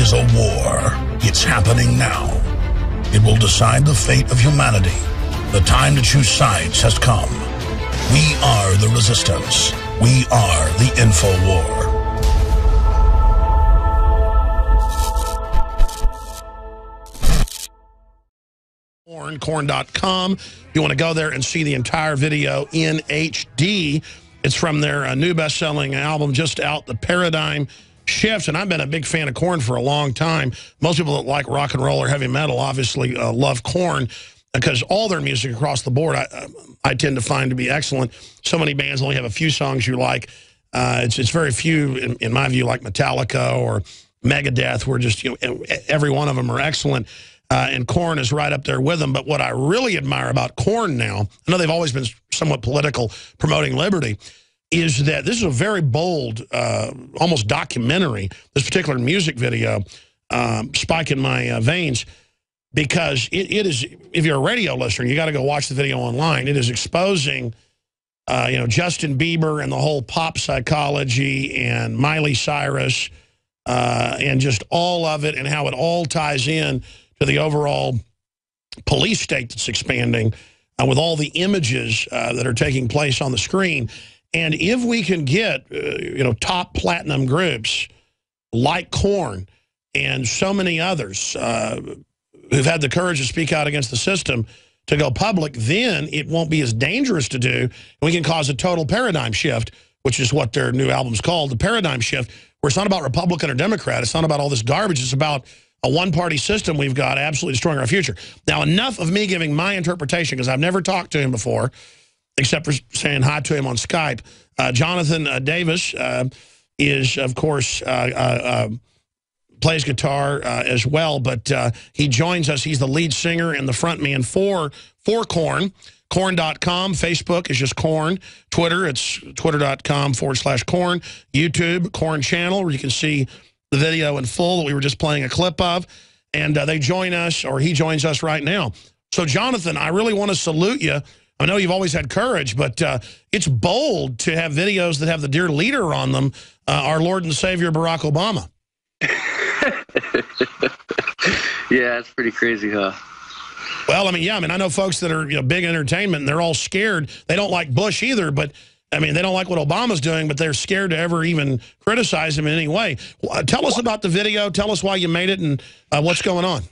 is a war. It's happening now. It will decide the fate of humanity. The time to choose sides has come. We are the resistance. We are the info war. KORN.com. If you want to go there and see the entire video in HD, it's from their new best-selling album just out, The Paradigm Shifts. And I've been a big fan of KORN for a long time. Most people that like rock and roll or heavy metal obviously love KORN because all their music across the board I tend to find to be excellent. So many bands only have a few songs you like. It's very few, in my view, like Metallica or Megadeth, where just every one of them are excellent. And KORN is right up there with them. But what I really admire about KORN now, I know they've always been somewhat political, promoting liberty, is that this is a very bold, almost documentary, this particular music video, Spike in My Veins, because it is, if you're a radio listener, you got to go watch the video online. It is exposing, Justin Bieber and the whole pop psychology and Miley Cyrus and just all of it and how it all ties in to the overall police state that's expanding with all the images that are taking place on the screen. And if we can get, top platinum groups like KORN and so many others who've had the courage to speak out against the system to go public, then it won't be as dangerous to do. And we can cause a total paradigm shift, which is what their new album's called, The Paradigm Shift, where it's not about Republican or Democrat. It's not about all this garbage. It's about a one-party system we've got absolutely destroying our future. Now, enough of me giving my interpretation, because I've never talked to him before, except for saying hi to him on Skype. Jonathan Davis is, of course, plays guitar as well, but he joins us. He's the lead singer and the front man for KORN. KORN.com. Facebook is just KORN. Twitter, it's twitter.com/KORN. YouTube, KORN channel, where you can see the video in full that we were just playing a clip of. And they join us, or he joins us right now. So, Jonathan, I really want to salute you. I know you've always had courage, but it's bold to have videos that have the dear leader on them, our Lord and Savior, Barack Obama. Yeah, it's pretty crazy, huh? Well, I know folks that are big entertainment, and they're all scared. They don't like Bush either, but they don't like what Obama's doing, but they're scared to ever even criticize him in any way. Tell us about the video. Tell us why you made it and what's going on.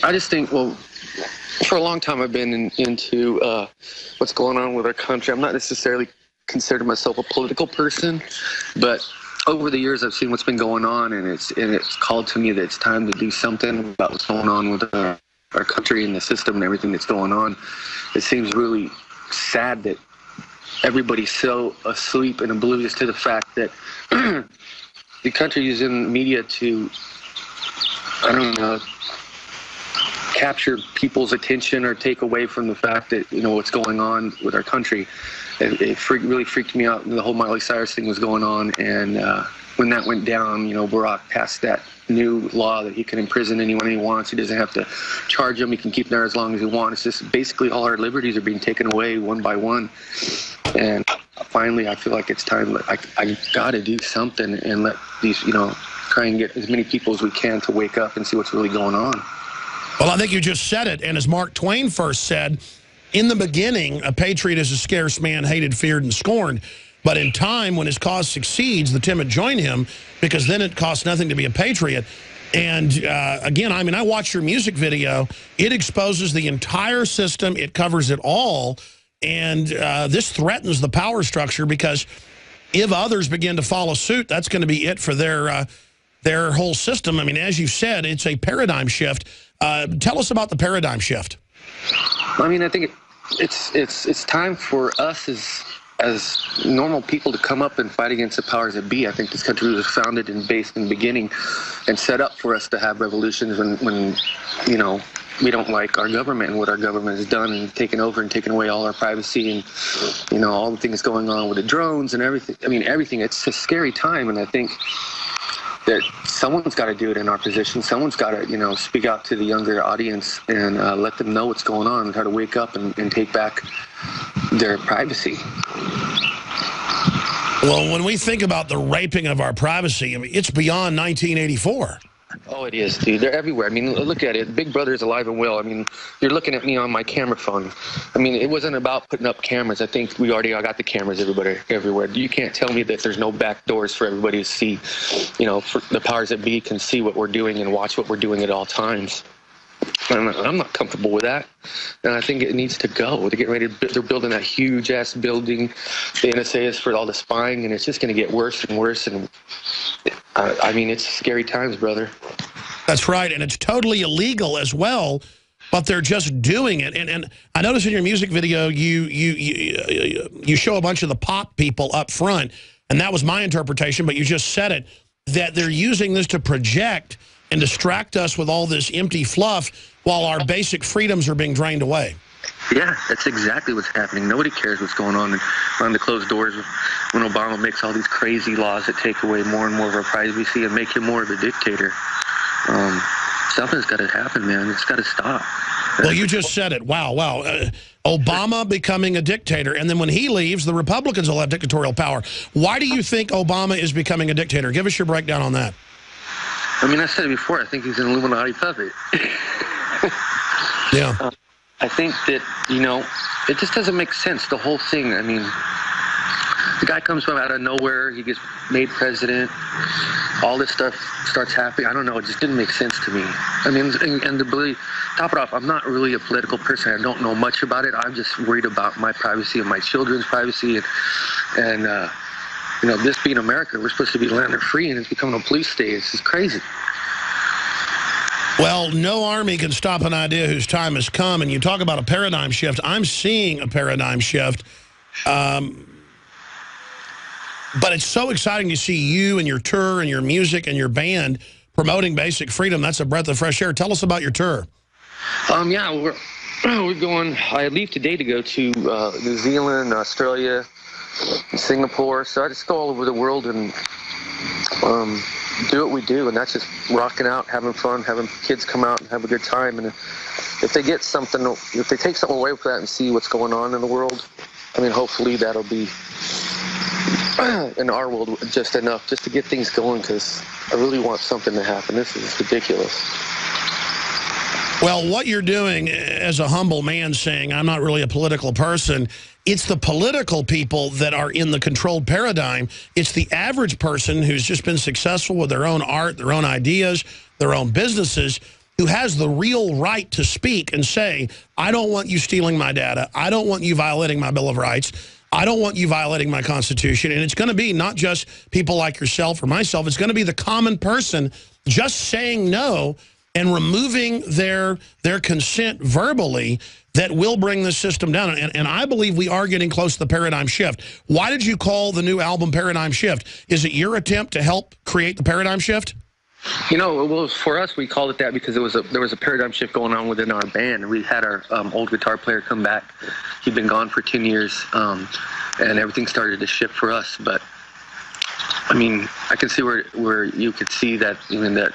I just think, well, for a long time I've been into what's going on with our country. I'm not necessarily considered myself a political person, but over the years I've seen what's been going on, and it's called to me that it's time to do something about what's going on with our country and the system and everything that's going on. It seems really sad that everybody's so asleep and oblivious to the fact that the country is in media to, capture people's attention or take away from the fact that, what's going on with our country. It really freaked me out. The whole Miley Cyrus thing was going on, and when that went down, Barack passed that new law that he can imprison anyone he wants. He doesn't have to charge him. He can keep them there as long as he wants. It's just basically all our liberties are being taken away one by one. And finally, I feel like it's time. I got to do something and let these, try and get as many people as we can to wake up and see what's really going on. Well, I think you just said it. And as Mark Twain first said, in the beginning, a patriot is a scarce man, hated, feared, and scorned. But in time, when his cause succeeds, the timid join him, because then it costs nothing to be a patriot. And again, I watched your music video. It exposes the entire system. It covers it all. And this threatens the power structure, because if others begin to follow suit, that's going to be it for their whole system. As you said, it's a paradigm shift. Tell us about the paradigm shift. I think it's time for us as normal people to come up and fight against the powers that be. I think this country was founded and based in the beginning and set up for us to have revolutions when we don't like our government and what our government has done and taken over and taken away all our privacy and, all the things going on with the drones and everything. Everything. It's a scary time, and I think that someone's got to do it in our position. Someone's got to, speak out to the younger audience and let them know what's going on and how to wake up and take back their privacy. Well, when we think about the raping of our privacy, it's beyond 1984. Oh, it is, dude. They're everywhere. I mean, look at it. Big Brother is alive and well. I mean, you're looking at me on my camera phone. I mean, it wasn't about putting up cameras. I think we already got the cameras everywhere. You can't tell me that there's no back doors for everybody to see. You know, for the powers that be can see what we're doing and watch what we're doing at all times. And I'm not comfortable with that, and I think it needs to go. They're getting ready to. They're building that huge-ass building. The NSA is for all the spying, and it's just going to get worse and worse. And I mean, it's scary times, brother. That's right, and it's totally illegal as well, but they're just doing it. And I noticed in your music video, you show a bunch of the pop people up front, and that was my interpretation, but you just said it, that they're using this to project and distract us with all this empty fluff while our basic freedoms are being drained away. Yeah, that's exactly what's happening. Nobody cares what's going on behind the closed doors when Obama makes all these crazy laws that take away more and more of our privacy and make him more of a dictator. Something's got to happen, man. It's got to stop. Well, you just said it. Wow. Obama becoming a dictator, and then when he leaves, the Republicans will have dictatorial power. Why do you think Obama is becoming a dictator? Give us your breakdown on that. I mean, I said it before. I think he's an Illuminati puppet. Yeah. I think that, you know, it just doesn't make sense, the whole thing. I mean, the guy comes from out of nowhere. He gets made president. All this stuff starts happening. I don't know. It just didn't make sense to me. I mean, and to really top it off, I'm not really a political person. I don't know much about it. I'm just worried about my privacy and my children's privacy. And you know, this being America, we're supposed to be land of free, and it's becoming a police state. It's just crazy. Well, no army can stop an idea whose time has come, and you talk about a paradigm shift. I'm seeing a paradigm shift. But it's so exciting to see you and your tour and your music and your band promoting basic freedom. That's a breath of fresh air. Tell us about your tour. Yeah, we're going. I leave today to go to New Zealand, Australia, Singapore. So I just go all over the world and do what we do, and that's just rocking out, having fun, having kids come out and have a good time. And if they get something, if they take something away from that and see what's going on in the world, I mean, hopefully that'll be in our world just enough just to get things going, because I really want something to happen. This is ridiculous. Well, what you're doing as a humble man saying, I'm not really a political person, it's the political people that are in the controlled paradigm. It's the average person who's just been successful with their own art, their own ideas, their own businesses, who has the real right to speak and say, I don't want you stealing my data. I don't want you violating my Bill of Rights. I don't want you violating my Constitution. And it's going to be not just people like yourself or myself. It's going to be the common person just saying no and removing their consent verbally that will bring this system down. And I believe we are getting close to the paradigm shift. Why did you call the new album Paradigm Shift? Is it your attempt to help create the paradigm shift? You know, well, for us, we called it that because there was a paradigm shift going on within our band. We had our old guitar player come back. He'd been gone for 10 years, and everything started to shift for us. But, I mean, I can see where you could see that, even that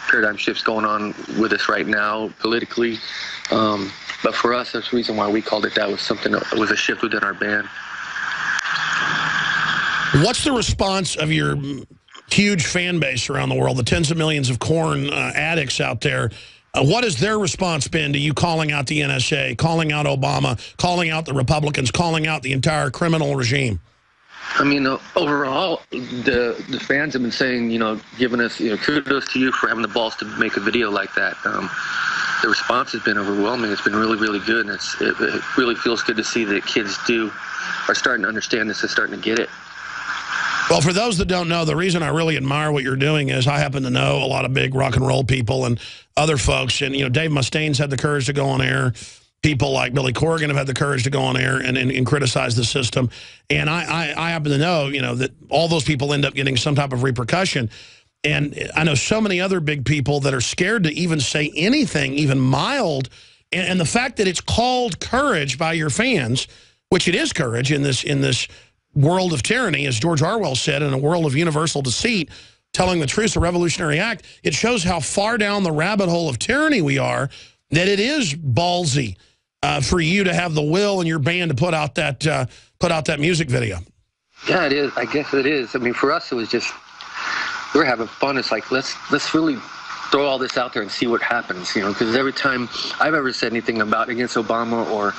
paradigm shift's going on with us right now politically. But for us, that's the reason why we called it that. Was a shift within our band. What's the response of your huge fan base around the world, the tens of millions of KORN addicts out there? What has their response been to you calling out the NSA, calling out Obama, calling out the Republicans, calling out the entire criminal regime? I mean, overall, the fans have been saying, you know, giving us, you know, kudos to you for having the balls to make a video like that. The response has been overwhelming. It's been really, really good, and it really feels good to see that kids are starting to understand this and starting to get it. Well, for those that don't know, the reason I really admire what you're doing is I happen to know a lot of big rock and roll people and other folks. And, you know, Dave Mustaine's had the courage to go on air. People like Billy Corgan have had the courage to go on air and criticize the system. And I happen to know, you know, that all those people end up getting some type of repercussion. And I know so many other big people that are scared to even say anything, even mild. And the fact that it's called courage by your fans, which it is courage in this world of tyranny, as George Orwell said, in a world of universal deceit, telling the truth, a revolutionary act, it shows how far down the rabbit hole of tyranny we are, that it is ballsy for you to have the will in your band to put out that music video. Yeah, it is. I guess it is. I mean, for us, it was just, we were having fun. It's like, let's really throw all this out there and see what happens, you know, because every time I've ever said anything against Obama or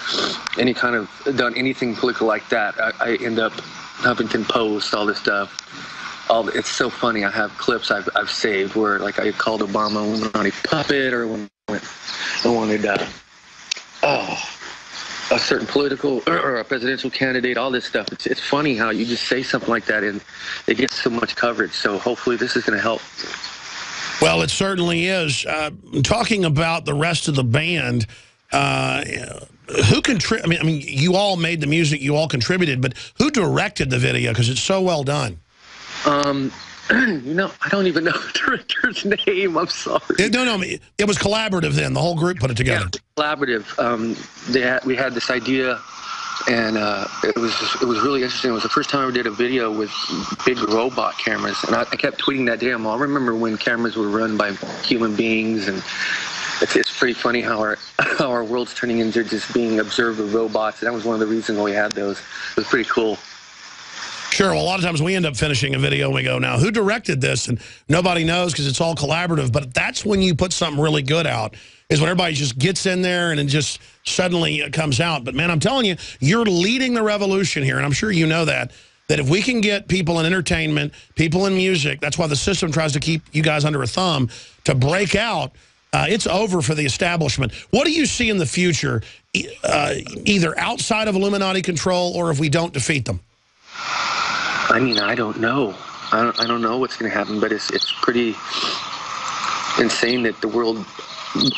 any kind of done anything political like that, I end up Huffington Post, all this stuff. It's so funny. I have clips I've saved where, like, I called Obama a Illuminati puppet, or when I wanted a certain political or a presidential candidate, all this stuff. It's funny how you just say something like that and it gets so much coverage. So hopefully this is going to help. Well, it certainly is. Talking about the rest of the band, who contributed? I mean, you all made the music, you all contributed, but who directed the video? Because it's so well done. You know, I don't even know the director's name. I'm sorry. No, it was collaborative then. The whole group put it together. Yeah, collaborative. We had this idea, and it was really interesting. It was the first time I ever did a video with big robot cameras, and I kept tweeting that day. I remember when cameras were run by human beings, and it's pretty funny how our world's turning into just being observed with robots. And that was one of the reasons we had those. It was pretty cool. Sure. Well, a lot of times we end up finishing a video and we go, now, who directed this? And nobody knows because it's all collaborative. But that's when you put something really good out, is when everybody just gets in there and it just suddenly comes out. But, man, I'm telling you, you're leading the revolution here, and I'm sure you know that if we can get people in entertainment, people in music, that's why the system tries to keep you guys under a thumb, to break out, it's over for the establishment. What do you see in the future, either outside of Illuminati control or if we don't defeat them? I mean, I don't know. I don't know what's going to happen, but it's pretty insane that the world,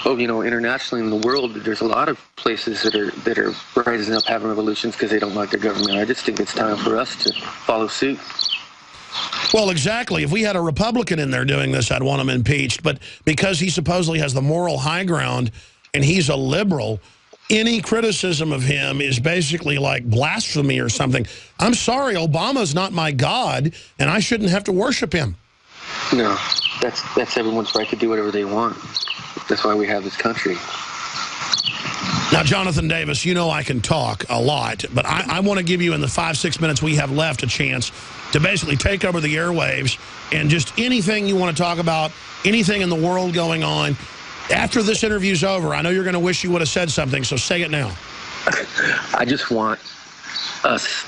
you know, internationally in the world, there's a lot of places that are rising up having revolutions because they don't like their government. I just think it's time for us to follow suit. Well, exactly. If we had a Republican in there doing this, I'd want him impeached. But because he supposedly has the moral high ground and he's a liberal, any criticism of him is basically like blasphemy or something. I'm sorry, Obama's not my God, and I shouldn't have to worship him. No, that's everyone's right to do whatever they want. That's why we have this country. Now, Jonathan Davis, you know I can talk a lot, but I want to give you in the 5-6 minutes we have left a chance to basically take over the airwaves and just anything you want to talk about, anything in the world going on. After this interview's over, I know you're going to wish you would have said something, so say it now. I just want us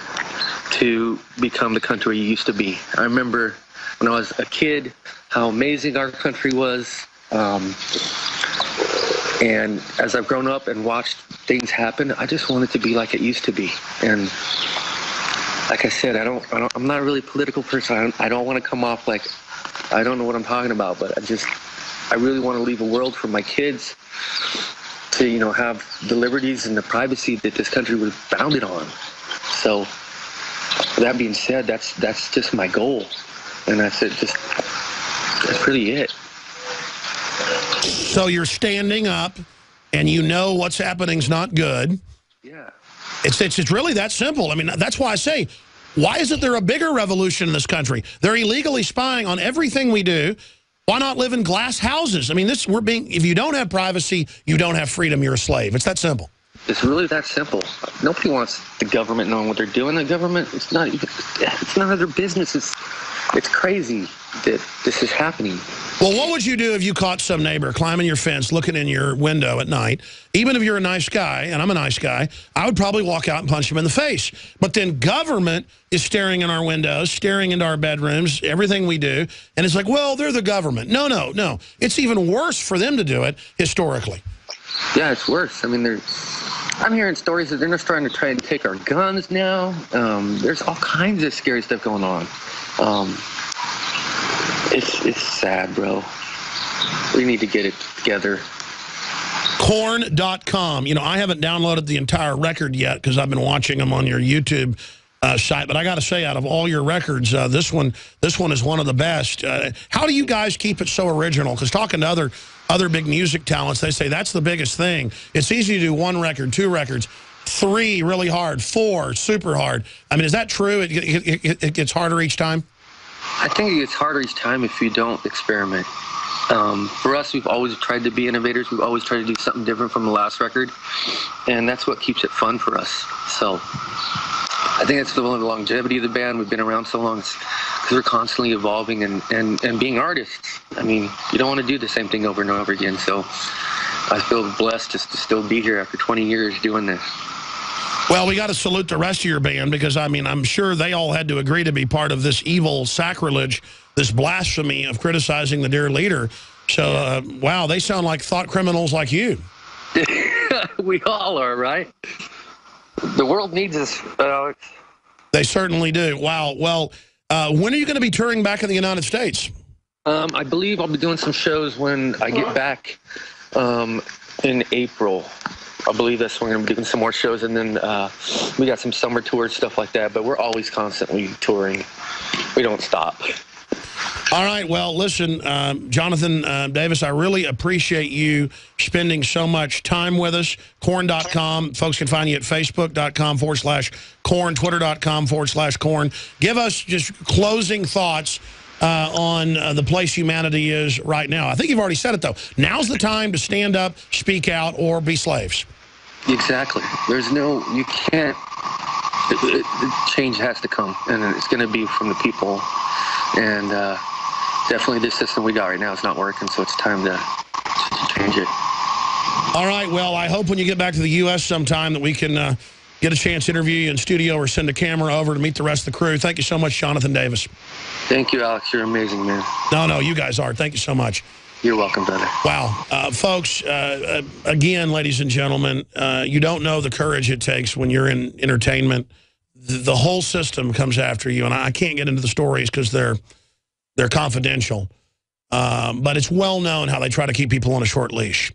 to become the country we used to be. I remember when I was a kid how amazing our country was. And as I've grown up and watched things happen, I just want it to be like it used to be. And like I said, I'm not a really political person. I don't want to come off like I don't know what I'm talking about, but I really want to leave a world for my kids to, you know, have the liberties and the privacy that this country was founded on. So, that being said, that's just my goal, and that's really it. So you're standing up, and you know what's happening's not good. Yeah. It's really that simple. I mean, that's why I say, why isn't there a bigger revolution in this country? They're illegally spying on everything we do. Why not live in glass houses? I mean, if you don't have privacy, you don't have freedom, you're a slave. It's that simple. It's really that simple. Nobody wants the government knowing what they're doing. The government, it's none of their business. It's crazy that this is happening. Well, what would you do if you caught some neighbor climbing your fence, looking in your window at night? Even if you're a nice guy, and I'm a nice guy, I would probably walk out and punch him in the face. But then government is staring in our windows, staring into our bedrooms, everything we do. And it's like, well, they're the government. No. It's even worse for them to do it historically. Yeah, it's worse. I mean, I'm hearing stories that they're just trying to try and take our guns now. There's all kinds of scary stuff going on. It's sad, bro. We need to get it together. KORN.com. You know, I haven't downloaded the entire record yet because I've been watching them on your YouTube site. But I got to say, out of all your records, this one is one of the best. How do you guys keep it so original? Because talking to other big music talents, they say that's the biggest thing. It's easy to do 1 record, 2 records, 3 really hard, 4 super hard. I mean, is that true? It gets harder each time? I think it gets harder each time if you don't experiment. For us, we've always tried to be innovators. We've always tried to do something different from the last record. And that's what keeps it fun for us. So I think it's one of the longevity of the band. We've been around so long. because we're constantly evolving and being artists. I mean, you don't want to do the same thing over and over again. So I feel blessed just to still be here after 20 years doing this. Well, we got to salute the rest of your band because, I mean, I'm sure they all had to agree to be part of this evil sacrilege, this blasphemy of criticizing the dear leader. So, wow, they sound like thought criminals like you. We all are, right? The world needs us, Alex. They certainly do. Wow. Well, when are you going to be touring back in the United States? I believe I'll be doing some shows when I get back in April. I believe that's when we're going to be doing some more shows, and then we got some summer tours, stuff like that, but we're always constantly touring. We don't stop. All right, well, listen, Jonathan Davis, I really appreciate you spending so much time with us. KORN.com. Folks can find you at Facebook.com/KORN, Twitter.com/KORN. Give us just closing thoughts on the place humanity is right now. I think you've already said it, though. Now's the time to stand up, speak out, or be slaves. Exactly. There's no, you can't, change has to come, and it's going to be from the people. And definitely this system we got right now is not working, so it's time to change it. All right, well, I hope when you get back to the U.S. sometime that we can get a chance to interview you in studio or send a camera over to meet the rest of the crew. Thank you so much, Jonathan Davis. Thank you, Alex. You're amazing, man. No, you guys are. Thank you so much. You're welcome, brother. Wow. Folks, again, ladies and gentlemen, you don't know the courage it takes when you're in entertainment. The whole system comes after you, and I can't get into the stories because they're confidential. But it's well known how they try to keep people on a short leash.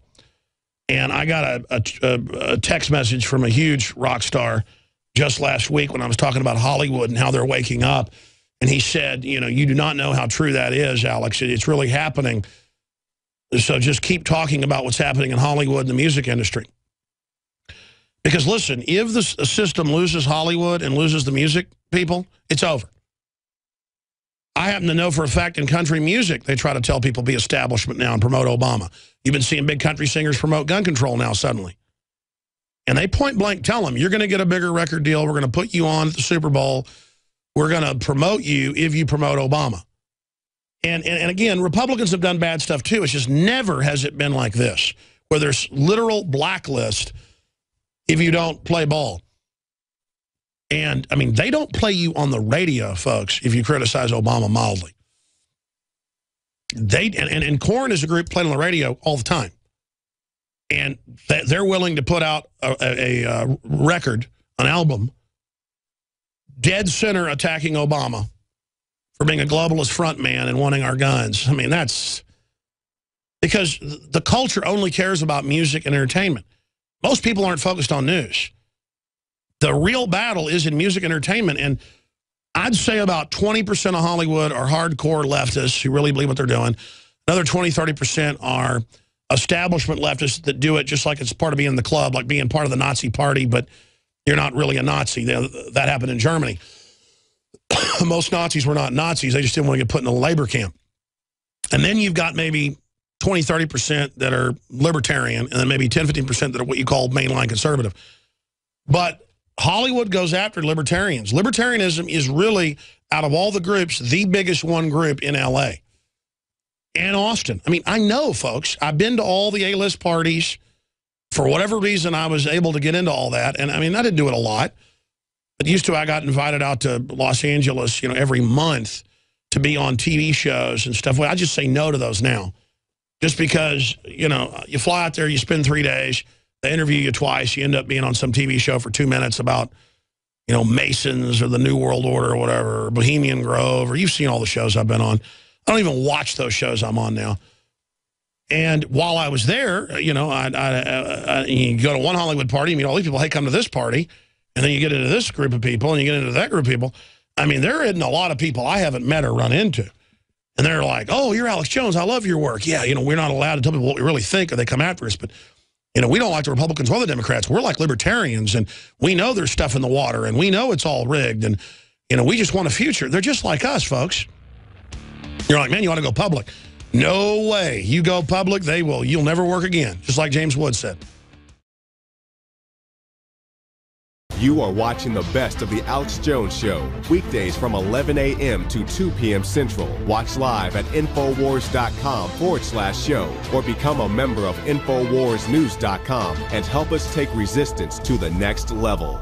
And I got a text message from a huge rock star just last week when I was talking about Hollywood and how they're waking up. And he said, you know, you do not know how true that is, Alex. It's really happening. So just keep talking about what's happening in Hollywood and the music industry. Because, listen, if the system loses Hollywood and loses the music people, it's over. I happen to know for a fact in country music, they try to tell people be establishment now and promote Obama. You've been seeing big country singers promote gun control now suddenly. And they point blank tell them, you're going to get a bigger record deal. We're going to put you on at the Super Bowl. We're going to promote you if you promote Obama. And again, Republicans have done bad stuff too. It's just never has it been like this, where there's literal blacklist if you don't play ball. And, I mean, they don't play you on the radio, folks, if you criticize Obama mildly. And KORN is a group played on the radio all the time. And they're willing to put out a record, an album, dead center attacking Obama for being a globalist front man and wanting our guns. I mean, that's because the culture only cares about music and entertainment. Most people aren't focused on news. The real battle is in music and entertainment, and I'd say about 20% of Hollywood are hardcore leftists who really believe what they're doing. Another 20, 30% are establishment leftists that do it just like it's part of being in the club, like being part of the Nazi party, but you're not really a Nazi. That happened in Germany. Most Nazis were not Nazis. They just didn't want to get put in a labor camp. And then you've got maybe 20, 30% that are libertarian, and then maybe 10, 15% that are what you call mainline conservative. But Hollywood goes after libertarians. Libertarianism is really, out of all the groups, the biggest one group in L.A. and Austin. I mean, I know, folks. I've been to all the A-list parties. For whatever reason, I was able to get into all that. And, I mean, I didn't do it a lot. But used to, I got invited out to Los Angeles, you know, every month to be on TV shows and stuff. Well, I just say no to those now. Just because, you know, you fly out there, you spend 3 days, they interview you twice, you end up being on some TV show for 2 minutes about, you know, Masons or the New World Order or whatever, or Bohemian Grove, or you've seen all the shows I've been on. I don't even watch those shows I'm on now. And while I was there, you know, you go to one Hollywood party, you meet all these people, hey, come to this party, and then you get into this group of people, and you get into that group of people. I mean, there isn't a lot of people I haven't met or run into. And they're like, oh, you're Alex Jones, I love your work. Yeah, you know, we're not allowed to tell people what we really think or they come after us. But, you know, we don't like the Republicans or the Democrats. We're like libertarians, and we know there's stuff in the water, and we know it's all rigged, and, you know, we just want a future. They're just like us, folks. You're like, man, you want to go public? No way. You go public, you'll never work again, just like James Wood said. You are watching the best of the Alex Jones Show, weekdays from 11 a.m. to 2 p.m. Central. Watch live at Infowars.com/show or become a member of InfoWarsNews.com and help us take resistance to the next level.